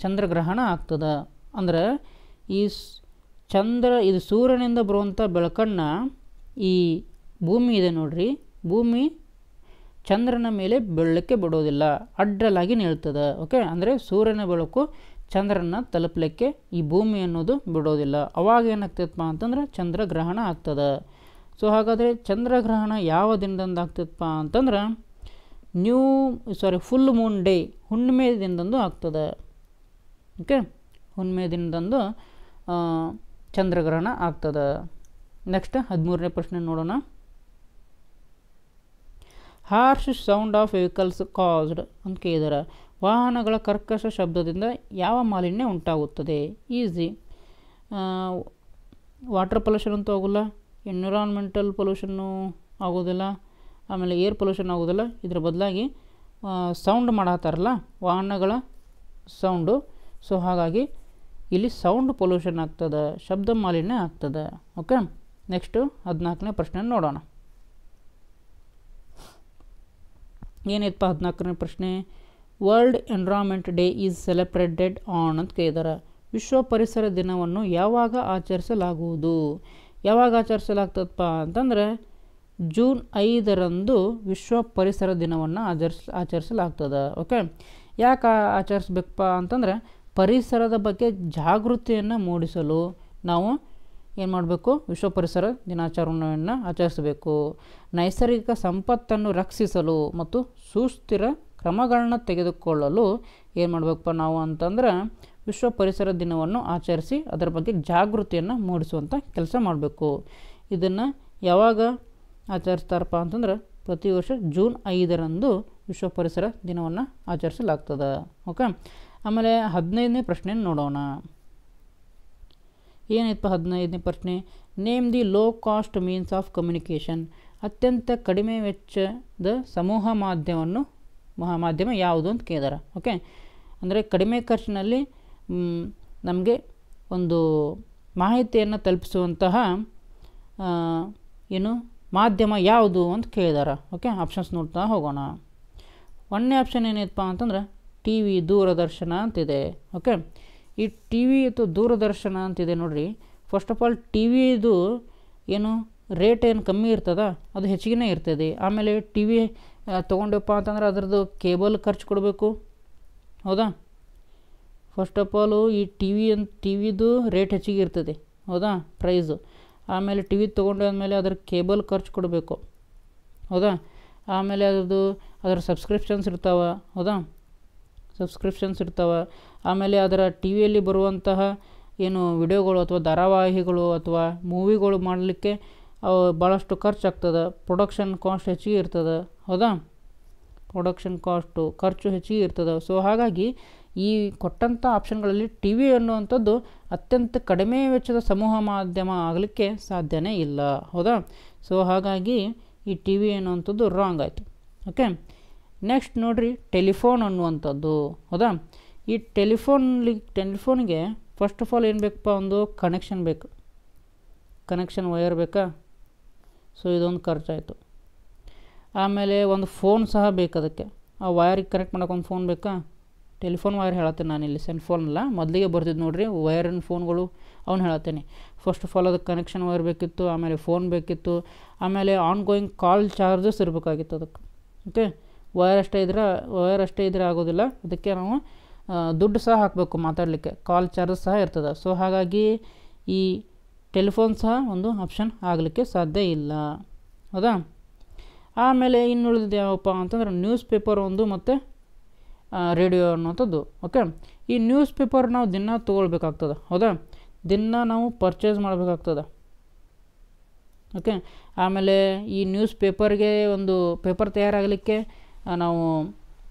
ಚಂದ್ರಗ್ರಹಣ ಆಗ್ತದೆ. ಅಂದ್ರೆ ಈ ಇದು ಸೂರ್ಯನಿಂದ ಬರುವಂಥ ಬೆಳಕನ್ನು ಈ ಭೂಮಿ ಇದೆ ನೋಡ್ರಿ, ಭೂಮಿ ಚಂದ್ರನ ಮೇಲೆ ಬೀಳಲಿಕ್ಕೆ ಬಿಡೋದಿಲ್ಲ, ಅಡ್ಡಲಾಗಿ ನಿಲ್ತದೆ. ಓಕೆ, ಅಂದರೆ ಸೂರ್ಯನ ಬೆಳಕು ಚಂದ್ರನ ತಲುಪಲಿಕ್ಕೆ ಈ ಭೂಮಿ ಅನ್ನೋದು ಬಿಡೋದಿಲ್ಲ. ಅವಾಗ ಏನಾಗ್ತದಪ್ಪ ಅಂತಂದ್ರೆ ಚಂದ್ರಗ್ರಹಣ ಆಗ್ತದೆ. ಸೊ ಹಾಗಾದರೆ ಚಂದ್ರಗ್ರಹಣ ಯಾವ ದಿನದಂದು ಆಗ್ತದಪ್ಪ ಅಂತಂದ್ರೆ ಫುಲ್ ಮೂನ್ ಡೇ, ಹುಣ್ಣಿಮೆ ದಿನದಂದು ಆಗ್ತದೆ. ಓಕೆ, ಹುಣ್ಣಿಮೆ ದಿನದಂದು ಚಂದ್ರಗ್ರಹಣ ಆಗ್ತದೆ. ನೆಕ್ಸ್ಟ್ 13ನೇ ಪ್ರಶ್ನೆ ನೋಡೋಣ. Harsh sound of vehicles caused ಅಂತ ಕೇಳಿದಾರೆ. ವಾಹನಗಳ ಕರ್ಕಶ ಶಬ್ದದಿಂದ ಯಾವ ಮಾಲಿನ್ಯ ಉಂಟಾಗುತ್ತದೆ? ಈಸಿ. ವಾಟರ್ ಪೊಲ್ಯೂಷನ್ ಅಂತೂ ಆಗೋಲ್ಲ, ಎನ್ವಿರಾನ್ಮೆಂಟಲ್ ಪೊಲ್ಯೂಷನ್ನು ಆಗೋದಿಲ್ಲ, ಆಮೇಲೆ ಏರ್ ಪೊಲ್ಯೂಷನ್ ಆಗೋದಿಲ್ಲ. ಇದರ ಬದಲಾಗಿ ಸೌಂಡ್ ಮಾಡತ್ತಾರಲ್ಲ ವಾಹನಗಳ ಸೌಂಡು, ಸೊ ಹಾಗಾಗಿ ಇಲ್ಲಿ ಸೌಂಡ್ ಪೊಲ್ಯೂಷನ್ ಆಗ್ತದೆ, ಶಬ್ದ ಮಾಲಿನ್ಯ ಆಗ್ತದೆ. ಓಕೆ, ನೆಕ್ಸ್ಟು 14ನೇ ಪ್ರಶ್ನೆ ನೋಡೋಣ. ಏನಿತ್ತಪ್ಪ 14ನೇ ಪ್ರಶ್ನೆ? World environment day is celebrated on ಅಂತ ಕೇಳಿದಾರೆ. ವಿಶ್ವ ಪರಿಸರ ದಿನವನ್ನು ಯಾವಾಗ ಆಚರಿಸಲಾಗುವುದು? ಯಾವಾಗ ಆಚರಿಸಲಾಗ್ತದಪ್ಪ ಅಂತಂದರೆ ಜೂನ್ 5ರಂದು ವಿಶ್ವ ಪರಿಸರ ದಿನವನ್ನು ಆಚರಿಸಲಾಗ್ತದೆ. ಓಕೆ, ಯಾಕೆ ಆಚರಿಸ್ಬೇಕಪ್ಪ ಅಂತಂದರೆ ಪರಿಸರದ ಬಗ್ಗೆ ಜಾಗೃತಿಯನ್ನು ಮೂಡಿಸಲು ನಾವು ಏನು ಮಾಡಬೇಕು? ವಿಶ್ವ ಪರಿಸರ ದಿನಾಚರಣೆಯನ್ನು ಆಚರಿಸಬೇಕು. ನೈಸರ್ಗಿಕ ಸಂಪತ್ತನ್ನು ರಕ್ಷಿಸಲು ಮತ್ತು ಸುಸ್ಥಿರ ಕ್ರಮಗಳನ್ನ ತೆಗೆದುಕೊಳ್ಳಲು ಏನು ಮಾಡಬೇಕಪ್ಪ ನಾವು ಅಂತಂದ್ರೆ ವಿಶ್ವ ಪರಿಸರ ದಿನವನ್ನು ಆಚರಿಸಿ ಅದರ ಬಗ್ಗೆ ಜಾಗೃತಿಯನ್ನು ಮೂಡಿಸುವಂಥ ಕೆಲಸ ಮಾಡಬೇಕು. ಇದನ್ನು ಯಾವಾಗ ಆಚರಿಸ್ತಾರಪ್ಪ ಅಂತಂದ್ರೆ ಪ್ರತಿ ವರ್ಷ ಜೂನ್ 5ರಂದು ವಿಶ್ವ ಪರಿಸರ ದಿನವನ್ನು ಆಚರಿಸಲಾಗ್ತದೆ. ಓಕೆ, ಆಮೇಲೆ 15ನೇ ಪ್ರಶ್ನೆ ನೋಡೋಣ. ಏನಿತ್ತು 15ನೇ ಪ್ರಶ್ನೆ? Name the low cost means of communication. ಅತ್ಯಂತ ಕಡಿಮೆ ವೆಚ್ಚದ ಸಮೂಹ ಮಾಧ್ಯಮ ಯಾವುದು ಅಂತ ಕೇಳಿದಾರೆ. ಓಕೆ, ಅಂದರೆ ಕಡಿಮೆ ಖರ್ಚಿನಲ್ಲಿ ನಮಗೆ ಒಂದು ಮಾಹಿತಿಯನ್ನು ತಲುಪಿಸುವಂತಹ ಮಾಧ್ಯಮ ಯಾವುದು ಅಂತ ಕೇಳಿದಾರೆ. ಓಕೆ, ಆಪ್ಷನ್ಸ್ ನೋಡ್ತಾ ಹೋಗೋಣ. ಒಂದನೇ ಆಪ್ಷನ್ ಏನೈತಪ್ಪ ಅಂತಂದ್ರೆ ಟಿ ವಿ ದೂರದರ್ಶನ ಅಂತಿದೆ. ಓಕೆ, ಈ ಟಿ ವಿ ಅಥವಾ ದೂರದರ್ಶನ ಅಂತಿದೆ ನೋಡಿರಿ. ಫಸ್ಟ್ ಆಫ್ ಆಲ್ ಟಿ ವಿದು ಏನು ರೇಟ್ ಏನು ಕಮ್ಮಿ ಇರ್ತದ, ಅದು ಹೆಚ್ಚಿಗೆ ಇರ್ತದೆ. ಆಮೇಲೆ ಟಿ ವಿ ತೊಗೊಂಡಪ್ಪ ಅಂತಂದ್ರೆ ಅದರದ್ದು ಕೇಬಲ್ ಖರ್ಚು ಕೊಡಬೇಕು, ಹೌದಾ. ಫಸ್ಟ್ ಆಫ್ ಆಲು ಈ ಟಿ ವಿದು ರೇಟ್ ಹೆಚ್ಚಿಗೆ ಇರ್ತದೆ, ಹೌದಾ, ಪ್ರೈಸು. ಆಮೇಲೆ ಟಿ ವಿ ತೊಗೊಂಡಾದ್ಮೇಲೆ ಅದರ ಕೇಬಲ್ ಖರ್ಚು ಕೊಡಬೇಕು, ಹೌದಾ. ಆಮೇಲೆ ಅದರ ಸಬ್ಸ್ಕ್ರಿಪ್ಷನ್ಸ್ ಇರ್ತಾವೆ, ಹೌದಾ, ಸಬ್ಸ್ಕ್ರಿಪ್ಷನ್ಸ್ ಇರ್ತಾವೆ. ಆಮೇಲೆ ಅದರ ಟಿ ವಿಯಲ್ಲಿ ಬರುವಂತಹ ಏನು ವಿಡಿಯೋಗಳು ಅಥವಾ ಧಾರಾವಾಹಿಗಳು ಅಥವಾ ಮೂವಿಗಳು ಮಾಡಲಿಕ್ಕೆ ಅವು ಭಾಳಷ್ಟು ಖರ್ಚಾಗ್ತದೆ. ಪ್ರೊಡಕ್ಷನ್ ಕಾಸ್ಟ್ ಹೆಚ್ಚಿಗೆ ಇರ್ತದೆ, ಹೌದಾ, ಪ್ರೊಡಕ್ಷನ್ ಖರ್ಚು ಹೆಚ್ಚಿಗೆ ಇರ್ತದೆ. ಸೊ ಹಾಗಾಗಿ ಈ ಕೊಟ್ಟಂಥ ಆಪ್ಷನ್ಗಳಲ್ಲಿ ಟಿ ವಿ ಅನ್ನುವಂಥದ್ದು ಅತ್ಯಂತ ಕಡಿಮೆ ವೆಚ್ಚದ ಸಮೂಹ ಮಾಧ್ಯಮ ಆಗಲಿಕ್ಕೆ ಸಾಧ್ಯನೇ ಇಲ್ಲ, ಹೌದಾ. ಸೊ ಹಾಗಾಗಿ ಈ ಟಿ ವಿ ಅನ್ನುವಂಥದ್ದು ರಾಂಗ್ ಆಯಿತು. ಓಕೆ, ನೆಕ್ಸ್ಟ್ ನೋಡಿರಿ ಟೆಲಿಫೋನ್ ಅನ್ನುವಂಥದ್ದು, ಹೌದಾ. ಈ ಟೆಲಿಫೋನ್ಗೆ ಫಸ್ಟ್ ಆಫ್ ಆಲ್ ಏನು ಬೇಕಪ್ಪ, ಒಂದು ಕನೆಕ್ಷನ್ ಬೇಕು, ಕನೆಕ್ಷನ್ ವಯರ್ ಬೇಕಾ. ಸೊ ಇದೊಂದು ಖರ್ಚಾಯಿತು. ಆಮೇಲೆ ಒಂದು ಫೋನ್ ಸಹ ಬೇಕು, ಅದಕ್ಕೆ ಆ ವಯರಿಗೆ ಕನೆಕ್ಟ್ ಮಾಡೋಕೆ ಒಂದು ಫೋನ್ ಬೇಕಾ. ಟೆಲಿಫೋನ್ ವೈರ್ ಹೇಳತ್ತೇನೆ ನಾನಿಲ್ಲಿ, ಸೆಲ್ ಫೋನ್ ಅಲ್ಲ, ಮೊದಲಿಗೆ ಬರ್ತಿದ್ದು ನೋಡಿರಿ ವೈರಿನ ಫೋನ್ಗಳು ಅವ್ನು ಹೇಳತ್ತೇನೆ. ಫಸ್ಟ್ ಆಫ್ ಆಲ್ ಅದಕ್ಕೆ ಕನೆಕ್ಷನ್ ವೈರ್ ಬೇಕಿತ್ತು, ಆಮೇಲೆ ಫೋನ್ ಬೇಕಿತ್ತು, ಆಮೇಲೆ ಆನ್ ಗೋಯಿಂಗ್ ಕಾಲ್ ಚಾರ್ಜಸ್ ಇರಬೇಕಾಗಿತ್ತು ಅದಕ್ಕೆ. ಓಕೆ, ವೈರ್ ಅಷ್ಟೇ ಇದ್ರೆ ಆಗೋದಿಲ್ಲ, ಅದಕ್ಕೆ ನಾವು ದುಡ್ಡು ಸಹ ಹಾಕಬೇಕು ಮಾತಾಡಲಿಕ್ಕೆ, ಕಾಲ್ ಚಾರ್ಜಸ್ ಸಹ ಇರ್ತದೆ. ಸೊ ಹಾಗಾಗಿ ಈ ಟೆಲಿಫೋನ್ ಸಹ ಒಂದು ಆಪ್ಷನ್ ಆಗಲಿಕ್ಕೆ ಸಾಧ್ಯ ಇಲ್ಲ, ಹೌದಾ. ಆಮೇಲೆ ಇನ್ನುಳಿದಿದ್ದು ಯಾವಪ್ಪ ಅಂತಂದ್ರೆ ನ್ಯೂಸ್ ಪೇಪರ್ ಒಂದು ಮತ್ತು ರೇಡಿಯೋ ಅನ್ನುವಂಥದ್ದು. ಓಕೆ, ಈ ನ್ಯೂಸ್ ಪೇಪರ್ ನಾವು ದಿನ ತೊಗೊಳ್ಬೇಕಾಗ್ತದೆ, ಹೌದಾ, ದಿನ ನಾವು ಪರ್ಚೇಸ್ ಮಾಡಬೇಕಾಗ್ತದೆ. ಓಕೆ, ಆಮೇಲೆ ಈ ನ್ಯೂಸ್ ಪೇಪರ್ಗೆ ಒಂದು ಪೇಪರ್ ತಯಾರಾಗಲಿಕ್ಕೆ ನಾವು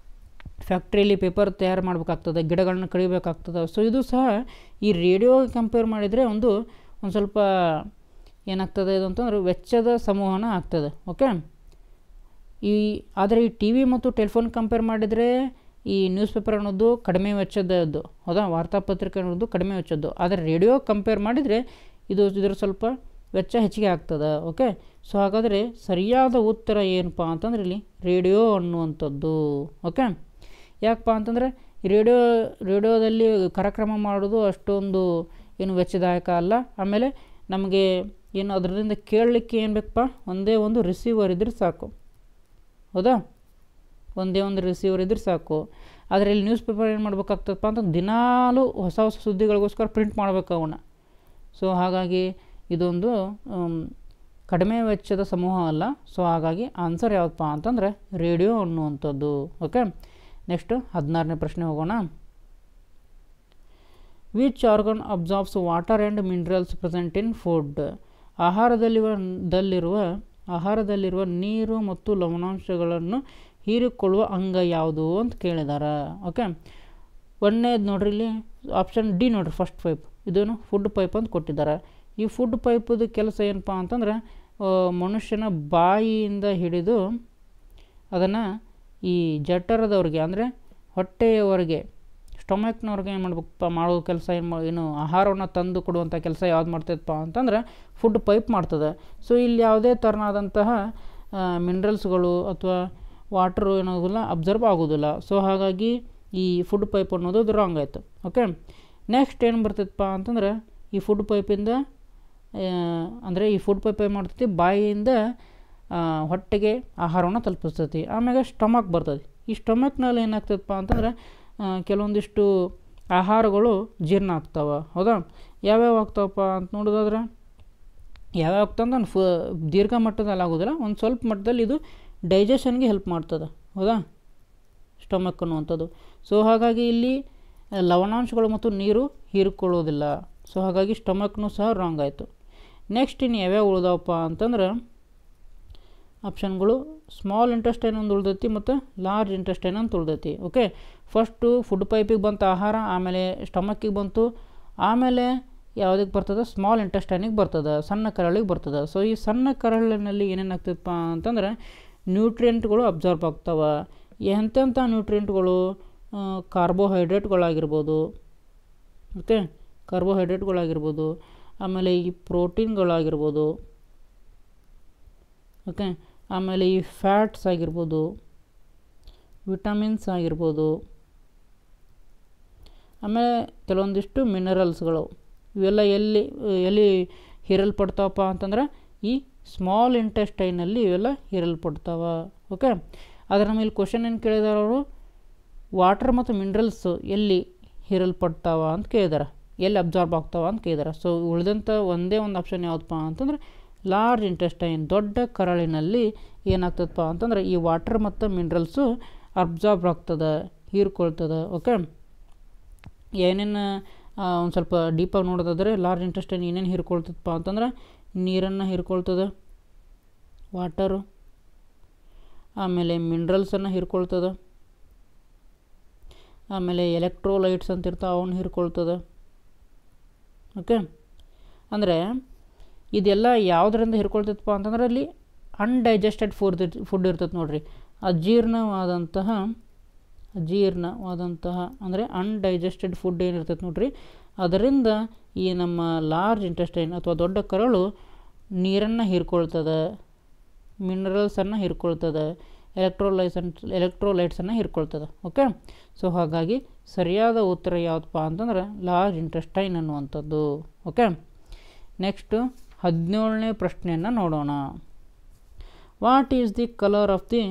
ಫ್ಯಾಕ್ಟ್ರಿಯಲ್ಲಿ ಪೇಪರ್ ತಯಾರು ಮಾಡಬೇಕಾಗ್ತದೆ, ಗಿಡಗಳನ್ನ ಕಡಿಬೇಕಾಗ್ತದೆ. ಸೊ ಇದು ಸಹ ಈ ರೇಡಿಯೋ ಕಂಪೇರ್ ಮಾಡಿದರೆ ಒಂದು ಸ್ವಲ್ಪ ಏನಾಗ್ತದೆ ಇದು ಅಂತಂದ್ರೆ ವೆಚ್ಚದ ಸಂವಹನ ಆಗ್ತದೆ. ಓಕೆ, ಆದರೆ ಈ ಟಿ ವಿ ಮತ್ತು ಟೆಲಿಫೋನ್ ಕಂಪೇರ್ ಮಾಡಿದರೆ ಈ ನ್ಯೂಸ್ ಪೇಪರ್ ಅನ್ನೋದು ಕಡಿಮೆ ವೆಚ್ಚದ್ದು, ಹೌದಾ, ವಾರ್ತಾಪತ್ರಿಕೆ ಅನ್ನೋದು ಕಡಿಮೆ ವೆಚ್ಚದ್ದು. ಆದರೆ ರೇಡಿಯೋ ಕಂಪೇರ್ ಮಾಡಿದರೆ ಇದರ ಸ್ವಲ್ಪ ವೆಚ್ಚ ಹೆಚ್ಚಿಗೆ ಆಗ್ತದೆ. ಓಕೆ, ಸೊ ಹಾಗಾದರೆ ಸರಿಯಾದ ಉತ್ತರ ಏನಪ್ಪ ಅಂತಂದ್ರೆ ಇಲ್ಲಿ ರೇಡಿಯೋ ಅನ್ನುವಂಥದ್ದು. ಓಕೆ, ಯಾಕಪ್ಪ ಅಂತಂದರೆ ರೇಡಿಯೋದಲ್ಲಿ ಕಾರ್ಯಕ್ರಮ ಮಾಡೋದು ಅಷ್ಟೊಂದು ಏನು ವೆಚ್ಚದಾಯಕ ಅಲ್ಲ. ಆಮೇಲೆ ನಮಗೆ ಏನು ಅದರಿಂದ ಕೇಳಲಿಕ್ಕೆ ಏನು ಬೇಕಪ್ಪ, ಒಂದೇ ಒಂದು ರಿಸೀವರ್ ಇದ್ರೆ ಸಾಕು, ಹೌದಾ, ಒಂದೇ ಒಂದು ರಿಸೀವರ್ ಇದ್ರೆ ಸಾಕು. ಆದರೆ ಇಲ್ಲಿ ನ್ಯೂಸ್ ಪೇಪರ್ ಏನು ಮಾಡ್ಬೇಕಾಗ್ತದಪ್ಪ ಅಂತಂದ್ರೆ ದಿನಾಲೂ ಹೊಸ ಸುದ್ದಿಗಳಿಗೋಸ್ಕರ ಪ್ರಿಂಟ್ ಮಾಡಬೇಕು ಅವನ್ನ. ಸೊ ಹಾಗಾಗಿ ಇದೊಂದು ಕಡಿಮೆ ವೆಚ್ಚದ ಸಮೂಹ ಅಲ್ಲ. ಸೊ ಹಾಗಾಗಿ ಆನ್ಸರ್ ಯಾವುದಪ್ಪ ಅಂತಂದರೆ ರೇಡಿಯೋ ಅನ್ನುವಂಥದ್ದು. ಓಕೆ, ನೆಕ್ಸ್ಟ್ 16ನೇ ಪ್ರಶ್ನೆ ಹೋಗೋಣ. Which organ absorbs water and minerals present in food. ಆಹಾರದಲ್ಲಿರುವ ನೀರು ಮತ್ತು ಲವಣಾಂಶಗಳನ್ನು ಹೀರಿಕೊಳ್ಳುವ ಅಂಗ ಯಾವುದು ಅಂತ ಕೇಳಿದ್ದಾರೆ. ಓಕೆ, ಒಂದನೇದು ನೋಡ್ರಿ, ಇಲ್ಲಿ ಆಪ್ಷನ್ ಡಿ ನೋಡ್ರಿ, ಫಸ್ಟ್ ಪೈಪ್. ಇದೇನು ಫುಡ್ ಪೈಪ್ ಅಂತ ಕೊಟ್ಟಿದ್ದಾರೆ. ಈ ಫುಡ್ ಪೈಪದು ಕೆಲಸ ಏನಪ್ಪ ಅಂತಂದ್ರೆ ಮನುಷ್ಯನ ಬಾಯಿಯಿಂದ ಹಿಡಿದು ಅದನ್ನು ಈ ಜಠರದವ್ರಿಗೆ ಅಂದರೆ ಹೊಟ್ಟೆಯವರೆಗೆ, ಸ್ಟೊಮಕ್ನವ್ರಿಗೆ ಏನು ಮಾಡ್ಬೇಕಪ್ಪ ಮಾಡೋ ಕೆಲಸ ಏನು ಆಹಾರವನ್ನು ತಂದು ಕೊಡುವಂಥ ಕೆಲಸ ಯಾವ್ದು ಮಾಡ್ತೈತಪ್ಪ ಅಂತಂದ್ರೆ ಫುಡ್ ಪೈಪ್ ಮಾಡ್ತದೆ. ಸೊ ಇಲ್ಲಿ ಯಾವುದೇ ಥರನಾದಂತಹ ಮಿನರಲ್ಸ್ಗಳು ಅಥವಾ ವಾಟ್ರು ಏನಾಗೋದಿಲ್ಲ, ಅಬ್ಸರ್ವ್ ಆಗೋದಿಲ್ಲ. ಸೊ ಹಾಗಾಗಿ ಈ ಫುಡ್ ಪೈಪ್ ಅನ್ನೋದು ಅದು ರಾಂಗ್ ಆಯಿತು. ಓಕೆ, ನೆಕ್ಸ್ಟ್ ಏನು ಬರ್ತೈತಪ್ಪ ಅಂತಂದ್ರೆ ಈ ಫುಡ್ ಪೈಪಿಂದ ಅಂದರೆ ಈ ಫುಡ್ ಪೈಪ್ ಏನು ಮಾಡ್ತೈತಿ, ಬಾಯಿಯಿಂದ ಹೊಟ್ಟೆಗೆ ಆಹಾರವನ್ನು ತಲುಪಿಸ್ತೈತಿ. ಆಮ್ಯಾಗ ಸ್ಟಮಕ್ ಬರ್ತದೆ. ಈ ಸ್ಟಮಕ್ನಲ್ಲಿ ಏನಾಗ್ತದಪ್ಪ ಅಂತಂದ್ರೆ ಕೆಲವೊಂದಿಷ್ಟು ಆಹಾರಗಳು ಜೀರ್ಣ ಆಗ್ತಾವೆ, ಹೌದಾ. ಯಾವ್ಯಾವ ಆಗ್ತಾವಪ್ಪ ಅಂತ ನೋಡೋದಾದ್ರೆ ಯಾವ್ಯಾವ ಆಗ್ತಂದ್ರೆ ದೀರ್ಘ ಮಟ್ಟದಲ್ಲಿ ಆಗೋದಿಲ್ಲ, ಒಂದು ಸ್ವಲ್ಪ ಮಟ್ಟದಲ್ಲಿ ಇದು ಡೈಜೆಷನ್ಗೆ ಹೆಲ್ಪ್ ಮಾಡ್ತದೆ, ಹೌದಾ, ಸ್ಟಮಕ್ ಅನ್ನುವಂಥದ್ದು. ಸೊ ಹಾಗಾಗಿ ಇಲ್ಲಿ ಲವಣಾಂಶಗಳು ಮತ್ತು ನೀರು ಹೀರಿಕೊಳ್ಳೋದಿಲ್ಲ. ಸೊ ಹಾಗಾಗಿ ಸ್ಟಮಕ್ನೂ ಸಹ ರಾಂಗ್ ಆಯಿತು. ನೆಕ್ಸ್ಟ್ ಇನ್ನು ಯಾವ್ಯಾವ ಉಳ್ದಾವಪ್ಪ ಅಂತಂದ್ರೆ ಆಪ್ಷನ್ಗಳು ಸ್ಮಾಲ್ ಇಂಟೆಸ್ಟೈನ್ ಒಂದು ಉಳ್ದೈತಿ ಮತ್ತು ಲಾರ್ಜ್ ಇಂಟೆಸ್ಟೈನ್ ಅಂತ ಉಳ್ದೈತಿ. ಓಕೆ, ಫಸ್ಟು ಫುಡ್ ಪೈಪಿಗೆ ಬಂತು ಆಹಾರ, ಆಮೇಲೆ ಸ್ಟಮಕ್ಕಿಗೆ ಬಂತು, ಆಮೇಲೆ ಯಾವುದಕ್ಕೆ ಬರ್ತದೆ, ಸ್ಮಾಲ್ ಇಂಟೆಸ್ಟೈನಿಗೆ ಬರ್ತದೆ, ಸಣ್ಣ ಕರಳಿಗೆ ಬರ್ತದೆ. ಸೊ ಈ ಸಣ್ಣ ಕರಳಿನಲ್ಲಿ ಏನೇನಾಗ್ತದಪ್ಪ ಅಂತಂದ್ರೆ ನ್ಯೂಟ್ರಿಯೆಂಟ್ಗಳು ಅಬ್ಸಾರ್ಬ್ ಆಗ್ತವೆ. ಎಂತೆಂಥ ನ್ಯೂಟ್ರಿಯೆಂಟ್ಗಳು, ಕಾರ್ಬೋಹೈಡ್ರೇಟ್ಗಳಾಗಿರ್ಬೋದು, ಓಕೆ, ಕಾರ್ಬೋಹೈಡ್ರೇಟ್ಗಳಾಗಿರ್ಬೋದು, ಆಮೇಲೆ ಈ ಪ್ರೋಟೀನ್ಗಳಾಗಿರ್ಬೋದು, ಓಕೆ, ಆಮೇಲೆ ಈ ಫ್ಯಾಟ್ಸ್ ಆಗಿರ್ಬೋದು, ವಿಟಮಿನ್ಸ್ ಆಗಿರ್ಬೋದು. ಆಮೇಲೆ ಕೆಲವೊಂದಿಷ್ಟು ಮಿನರಲ್ಸ್ಗಳು ಇವೆಲ್ಲ ಎಲ್ಲಿ ಹೀರಲ್ಪಡ್ತಾವಪ್ಪ ಅಂತಂದ್ರೆ ಈ ಸ್ಮಾಲ್ ಇಂಟೆಸ್ಟೈನಲ್ಲಿ ಇವೆಲ್ಲ ಹೀರಲ್ಪಡ್ತಾವ. ಓಕೆ, ಅದರ ಮೇಲೆ ಕ್ವಶನ್ ಏನು ಕೇಳಿದಾರೆ ಅವರು, ವಾಟರ್ ಮತ್ತು ಮಿನರಲ್ಸ್ ಎಲ್ಲಿ ಹೀರಲ್ಪಡ್ತಾವ ಅಂತ ಕೇಳಿದಾರೆ, ಎಲ್ಲಿ ಅಬ್ಸಾರ್ಬ್ ಆಗ್ತಾವ ಅಂತ ಕೇಳಿದಾರೆ. ಸೊ ಉಳಿದಂಥ ಒಂದೇ ಒಂದು ಆಪ್ಷನ್ ಯಾವುದಪ್ಪ ಅಂತಂದ್ರೆ ಲಾರ್ಜ್ ಇಂಟೆಸ್ಟೈನ್, ದೊಡ್ಡ ಕರಳಿನಲ್ಲಿ ಏನಾಗ್ತದಪ್ಪ ಅಂತಂದ್ರೆ ಈ ವಾಟರ್ ಮತ್ತು ಮಿನರಲ್ಸು ಅಬ್ಸಾರ್ಬ್ ಆಗ್ತದೆ, ಹೀರ್ಕೊಳ್ತದೆ. ಓಕೆ, ಏನೇನು ಒಂದು ಸ್ವಲ್ಪ ಡೀಪಾಗಿ ನೋಡೋದಾದರೆ ಲಾರ್ಜ್ ಇಂಟೆಸ್ಟೈನ್ ಏನೇನು ಹೀರ್ಕೊಳ್ತದಪ್ಪ ಅಂತಂದ್ರೆ ನೀರನ್ನು ಹೀರ್ಕೊಳ್ತದೆ, ವಾಟರು, ಆಮೇಲೆ ಮಿನರಲ್ಸನ್ನು ಹೀರ್ಕೊಳ್ತದೆ, ಆಮೇಲೆ ಎಲೆಕ್ಟ್ರೋಲೈಟ್ಸ್ ಅಂತ ಇರ್ತಾವೆ ಅವನ್ನ ಹೀರ್ಕೊಳ್ತದೆ. ಓಕೆ, ಅಂದರೆ ಇದೆಲ್ಲ ಯಾವುದರಿಂದ ಹೀರ್ಕೊಳ್ತದಪ್ಪ ಅಂತಂದ್ರೆ ಅಲ್ಲಿ ಅನ್ಡೈಜೆಸ್ಟೆಡ್ ಫುಡ್ ಇರ್ತದೆ ನೋಡಿರಿ, ಅಜೀರ್ಣವಾದಂತಹ ಅಂದರೆ ಅನ್ಡೈಜೆಸ್ಟೆಡ್ ಫುಡ್ ಏನಿರ್ತೈತೆ ನೋಡ್ರಿ, ಅದರಿಂದ ಈ ನಮ್ಮ ಲಾರ್ಜ್ ಇಂಟೆಸ್ಟೈನ್ ಅಥವಾ ದೊಡ್ಡ ಕರಳು ನೀರನ್ನು ಹೀರ್ಕೊಳ್ತದೆ, ಮಿನರಲ್ಸನ್ನು ಹೀರ್ಕೊಳ್ತದೆ, ಎಲೆಕ್ಟ್ರೋಲೈಟ್ಸನ್ನು ಹೀರ್ಕೊಳ್ತದೆ. ಓಕೆ, ಸೊ ಹಾಗಾಗಿ ಸರಿಯಾದ ಉತ್ತರ ಯಾವುದಪ್ಪ ಅಂತಂದ್ರೆ ಲಾರ್ಜ್ ಇಂಟೆಸ್ಟೈನ್ ಅನ್ನುವಂಥದ್ದು. ಓಕೆ, ನೆಕ್ಸ್ಟು 17ನೇ ಪ್ರಶ್ನೆಯನ್ನು ನೋಡೋಣ. What is the colour of the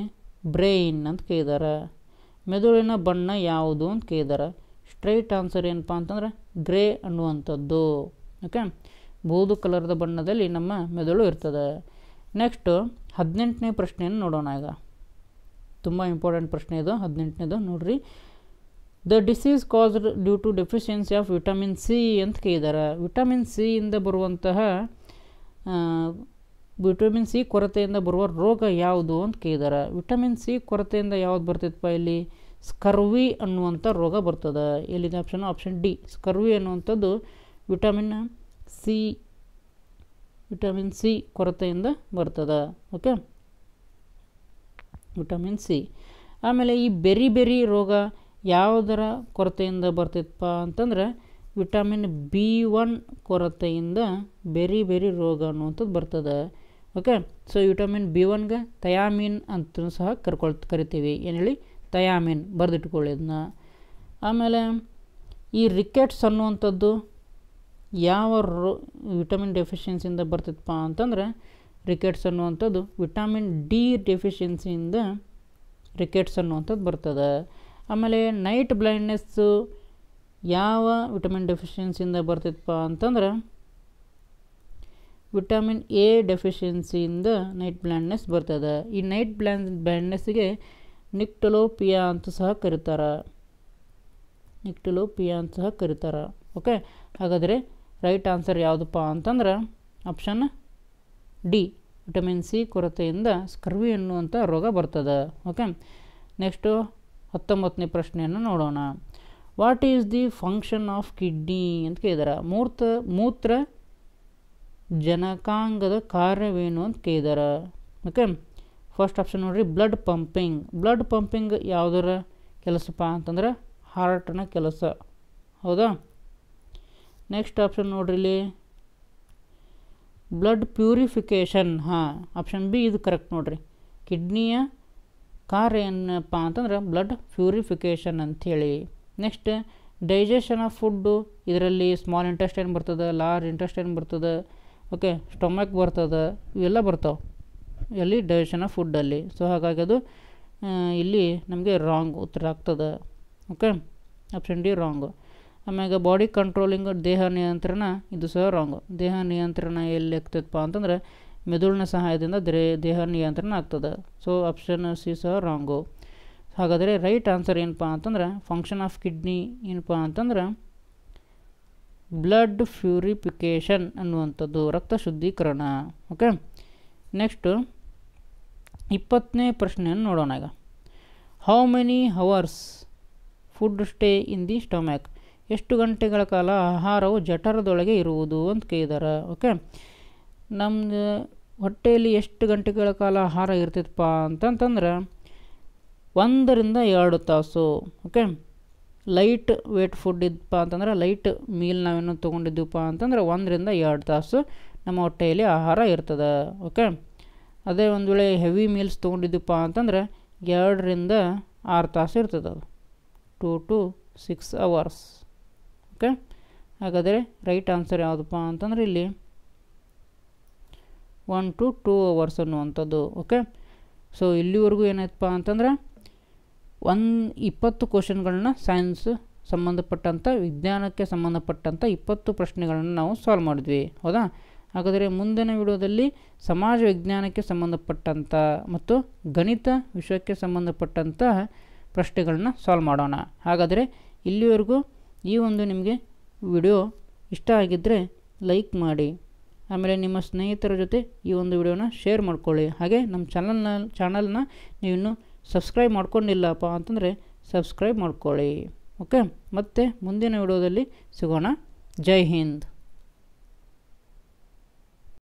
brain ಅಂತ ಕೇಳಿದಾರೆ. ಮೆದುಳಿನ ಬಣ್ಣ ಯಾವುದು ಅಂತ ಕೇಳಿದಾರೆ. ಸ್ಟ್ರೈಟ್ ಆನ್ಸರ್ ಏನಪ್ಪ ಅಂತಂದ್ರೆ ಗ್ರೇ ಅನ್ನುವಂಥದ್ದು. ಓಕೆ, ಬೂದು ಕಲರ್ದ ಬಣ್ಣದಲ್ಲಿ ನಮ್ಮ ಮೆದುಳು ಇರ್ತದೆ. ನೆಕ್ಸ್ಟು 18ನೇ ಪ್ರಶ್ನೆಯನ್ನು ನೋಡೋಣ. ಈಗ ತುಂಬ ಇಂಪಾರ್ಟೆಂಟ್ ಪ್ರಶ್ನೆ ಇದು, 18ನೇದು ನೋಡ್ರಿ. The disease caused due to deficiency of vitamin C ಅಂತ ಕೇಳಿದಾರೆ. ವಿಟಮಿನ್ ಸಿ ಇಂದ ಬರುವಂತಹ ವಿಟಮಿನ್ ಸಿ ಕೊರತೆಯಿಂದ ಬರುವ ರೋಗ ಯಾವುದು ಅಂತ ಕೇಳಿದಾರೆ. ವಿಟಮಿನ್ ಸಿ ಕೊರತೆಯಿಂದ ಯಾವ್ದು ಬರ್ತೈತಪ್ಪ ಇಲ್ಲಿ, ಸ್ಕರ್ವಿ ಅನ್ನುವಂಥ ರೋಗ ಬರ್ತದೆ. ಎಲ್ಲಿದೆ ಆಪ್ಷನ್ ಡಿ, ಸ್ಕರ್ವಿ ಅನ್ನುವಂಥದ್ದು ವಿಟಮಿನ್ ಸಿ ಕೊರತೆಯಿಂದ ಬರ್ತದೆ. Okay, vitamin C. ಆಮೇಲೆ ಈ ಬೆರಿ ರೋಗ ಯಾವುದರ ಕೊರತೆಯಿಂದ ಬರ್ತೈತಪ್ಪ ಅಂತಂದ್ರೆ ವಿಟಮಿನ್ B1 ಕೊರತೆಯಿಂದ ಬೆರಿ ರೋಗ ಅನ್ನುವಂಥದ್ದು ಬರ್ತದೆ. ಓಕೆ, ಸೊ ವಿಟಮಿನ್ B1ಗೆ ಥಯಾಮಿನ್ ಅಂತ ಸಹ ಕರಿತೀವಿ. ಏನು ಹೇಳಿ, ಥಯಾಮಿನ್, ಬರೆದಿಟ್ಕೊಳ್ಳಿ ಇದನ್ನ. ಆಮೇಲೆ ಈ ರಿಕೆಟ್ಸ್ ಅನ್ನುವಂಥದ್ದು ಯಾವ ವಿಟಮಿನ್ ಡೆಫಿಷಿಯನ್ಸಿಯಿಂದ ಬರ್ತೈತಪ್ಪ ಅಂತಂದ್ರೆ ರಿಕೆಟ್ಸ್ ಅನ್ನುವಂಥದ್ದು ವಿಟಮಿನ್ ಡಿ ಡೆಫಿಷಿಯನ್ಸಿಯಿಂದ ರಿಕೆಟ್ಸ್ ಅನ್ನುವಂಥದ್ದು ಬರ್ತದೆ. ಆಮೇಲೆ ನೈಟ್ ಬ್ಲೈಂಡ್ನೆಸ್ಸು ಯಾವ ವಿಟಮಿನ್ ಡೆಫಿಷಿಯನ್ಸಿಯಿಂದ ಬರ್ತೈತಪ್ಪ ಅಂತಂದ್ರೆ ವಿಟಮಿನ್ ಎ ಡೆಫಿಷಿಯನ್ಸಿಯಿಂದ ನೈಟ್ ಬ್ಲೈಂಡ್ನೆಸ್ ಬರ್ತದೆ. ಈ ನೈಟ್ ಬ್ಲೈಂಡ್ನೆಸ್ಸಿಗೆ ನಿಕ್ಟಲೋಪಿಯಾ ಅಂತ ಸಹ ಕರೀತಾರೆ. ಓಕೆ, ಹಾಗಾದರೆ ರೈಟ್ ಆನ್ಸರ್ ಯಾವುದಪ್ಪ ಅಂತಂದ್ರೆ ಆಪ್ಷನ್ ಡಿ, ವಿಟಮಿನ್ ಸಿ ಕೊರತೆಯಿಂದ ಸ್ಕರ್ವಿ ಅನ್ನುವಂಥ ರೋಗ ಬರ್ತದೆ. ಓಕೆ, ನೆಕ್ಸ್ಟು 19ನೇ ಪ್ರಶ್ನೆಯನ್ನು ನೋಡೋಣ. What is the function of kidney ಅಂತ ಕೇಳಿದಾರೆ. ಮೂತ್ರ ಜನಕಾಂಗದ ಕಾರ್ಯವೇನು ಅಂತ ಕೇಳಿದಾರೆ. ಓಕೆ, ಫಸ್ಟ್ ಆಪ್ಷನ್ ನೋಡಿರಿ, ಬ್ಲಡ್ ಪಂಪಿಂಗ್ ಯಾವುದರ ಕೆಲಸಪ್ಪ ಅಂತಂದ್ರೆ ಹಾರ್ಟ್ನ ಕೆಲಸ. ಹೌದಾ? ನೆಕ್ಸ್ಟ್ ಆಪ್ಷನ್ ನೋಡ್ರಿ ಇಲ್ಲಿ, ಬ್ಲಡ್ ಪ್ಯೂರಿಫಿಕೇಷನ್. ಆಪ್ಷನ್ ಬಿ ಇದು ಕರೆಕ್ಟ್ ನೋಡ್ರಿ. ಕಿಡ್ನಿಯ ಕಾರ್ಯ ಏನಪ್ಪ ಅಂತಂದ್ರೆ ಬ್ಲಡ್ ಪ್ಯೂರಿಫಿಕೇಷನ್ ಅಂಥೇಳಿ. ನೆಕ್ಸ್ಟ್ ಡೈಜೆಷನ್ ಆಫ್ ಫುಡ್ಡು, ಇದರಲ್ಲಿ ಸ್ಮಾಲ್ ಇಂಟೆಸ್ಟೈನ್ ಬರ್ತದೆ, ಲಾರ್ಜ್ ಇಂಟೆಸ್ಟೈನ್ ಬರ್ತದೆ, ಓಕೆ, ಸ್ಟೊಮಕ್ ಬರ್ತದೆ, ಇವೆಲ್ಲ ಬರ್ತಾವೆ ಎಲ್ಲಿ, ಡೈಜೆಷನ್ ಆಫ್ ಫುಡ್ಡಲ್ಲಿ. ಸೊ ಹಾಗಾಗಿ ಅದು ಇಲ್ಲಿ ನಮಗೆ ರಾಂಗ್ ಉತ್ತರ ಆಗ್ತದೆ. Okay, option D wrong. ಆಮ್ಯಾಗ ಬಾಡಿ ಕಂಟ್ರೋಲಿಂಗ್, ದೇಹ ನಿಯಂತ್ರಣ, ಇದು ಸಹ ರಾಂಗು. ದೇಹ ನಿಯಂತ್ರಣ ಎಲ್ಲಿ ಆಗ್ತದಪ್ಪ ಅಂತಂದ್ರೆ ಮೆದುಳಿನ ಸಹಾಯದಿಂದ ದೇಹ ನಿಯಂತ್ರಣ ಆಗ್ತದೆ. ಸೊ ಆಪ್ಷನ್ ಸಿ ಸಹ ರಾಂಗು. ಹಾಗಾದರೆ ರೈಟ್ ಆನ್ಸರ್ ಏನಪ್ಪ ಅಂತಂದ್ರೆ ಫಂಕ್ಷನ್ ಆಫ್ ಕಿಡ್ನಿ ಏನಪ್ಪ ಅಂತಂದ್ರೆ ಬ್ಲಡ್ ಪ್ಯೂರಿಫಿಕೇಷನ್ ಅನ್ನುವಂಥದ್ದು, ರಕ್ತ ಶುದ್ಧೀಕರಣ. ಓಕೆ, ನೆಕ್ಸ್ಟು 20ನೇ ಪ್ರಶ್ನೆಯನ್ನು ನೋಡೋಣ. ಈಗ how many hours food stay in the stomach, ಎಷ್ಟು ಗಂಟೆಗಳ ಕಾಲ ಆಹಾರವು ಜಠರದೊಳಗೆ ಇರುವುದು ಅಂತ ಕೇಳಿದಾರೆ. ಓಕೆ, ನಮ್ಮ ಹೊಟ್ಟೆಯಲ್ಲಿ ಎಷ್ಟು ಗಂಟೆಗಳ ಕಾಲ ಆಹಾರ ಇರ್ತೈತಪ್ಪ ಅಂತಂತಂದ್ರೆ 1 ರಿಂದ 2 ತಾಸು. ಓಕೆ, ಲೈಟ್ ವೇಟ್ ಫುಡ್ ಇದ್ದಪ್ಪ ಅಂತಂದ್ರೆ, ಲೈಟ್ ಮೀಲ್ ನಾವೇನು ತೊಗೊಂಡಿದ್ದೀವಪ್ಪ ಅಂತಂದ್ರೆ 1 ರಿಂದ 2 ತಾಸು ನಮ್ಮ ಹೊಟ್ಟೆಯಲ್ಲಿ ಆಹಾರ ಇರ್ತದೆ. ಓಕೆ, ಅದೇ ಒಂದು ವೇಳೆ ಹೆವಿ ಮೀಲ್ಸ್ ತೊಗೊಂಡಿದ್ದೀವಪ್ಪ ಅಂತಂದ್ರೆ 2 ರಿಂದ 6 ತಾಸು ಇರ್ತದೆ ಅದು 2 to 6 hours. ಓಕೆ, ಹಾಗಾದರೆ ರೈಟ್ ಆನ್ಸರ್ ಯಾವುದಪ್ಪ ಅಂತಂದರೆ ಇಲ್ಲಿ 1 to 2 hours ಅನ್ನುವಂಥದ್ದು. ಓಕೆ, ಸೊ ಇಲ್ಲಿವರೆಗೂ ಏನಾಯ್ತಪ್ಪ ಅಂತಂದ್ರೆ 20 ಕ್ವಶನ್ಗಳನ್ನ ಸೈನ್ಸ್ ಸಂಬಂಧಪಟ್ಟಂಥ ವಿಜ್ಞಾನಕ್ಕೆ ಸಂಬಂಧಪಟ್ಟಂಥ 20 ಪ್ರಶ್ನೆಗಳನ್ನು ನಾವು ಸಾಲ್ವ್ ಮಾಡಿದ್ವಿ, ಹೌದಾ? ಹಾಗಾದರೆ ಮುಂದಿನ ವಿಡಿಯೋದಲ್ಲಿ ಸಮಾಜ ವಿಜ್ಞಾನಕ್ಕೆ ಸಂಬಂಧಪಟ್ಟಂಥ ಮತ್ತು ಗಣಿತ ವಿಷಯಕ್ಕೆ ಸಂಬಂಧಪಟ್ಟಂಥ ಪ್ರಶ್ನೆಗಳನ್ನ ಸಾಲ್ವ್ ಮಾಡೋಣ. ಹಾಗಾದರೆ ಇಲ್ಲಿವರೆಗೂ ಈ ಒಂದು ನಿಮಗೆ ವಿಡಿಯೋ ಇಷ್ಟ ಆಗಿದ್ದರೆ ಲೈಕ್ ಮಾಡಿ, ಆಮೇಲೆ ನಿಮ್ಮ ಸ್ನೇಹಿತರ ಜೊತೆ ಈ ಒಂದು ವಿಡಿಯೋನ ಶೇರ್ ಮಾಡ್ಕೊಳ್ಳಿ. ಹಾಗೆ ನಮ್ಮ ಚಾನಲ್ನ ನೀವಿನ್ನೂ ಸಬ್ಸ್ಕ್ರೈಬ್ ಮಾಡ್ಕೊಂಡಿಲ್ಲಪ್ಪ ಅಂತಂದರೆ ಸಬ್ಸ್ಕ್ರೈಬ್ ಮಾಡ್ಕೊಳ್ಳಿ. ಓಕೆ, ಮತ್ತೆ ಮುಂದಿನ ವಿಡಿಯೋದಲ್ಲಿ ಸಿಗೋಣ. ಜೈ ಹಿಂದ್.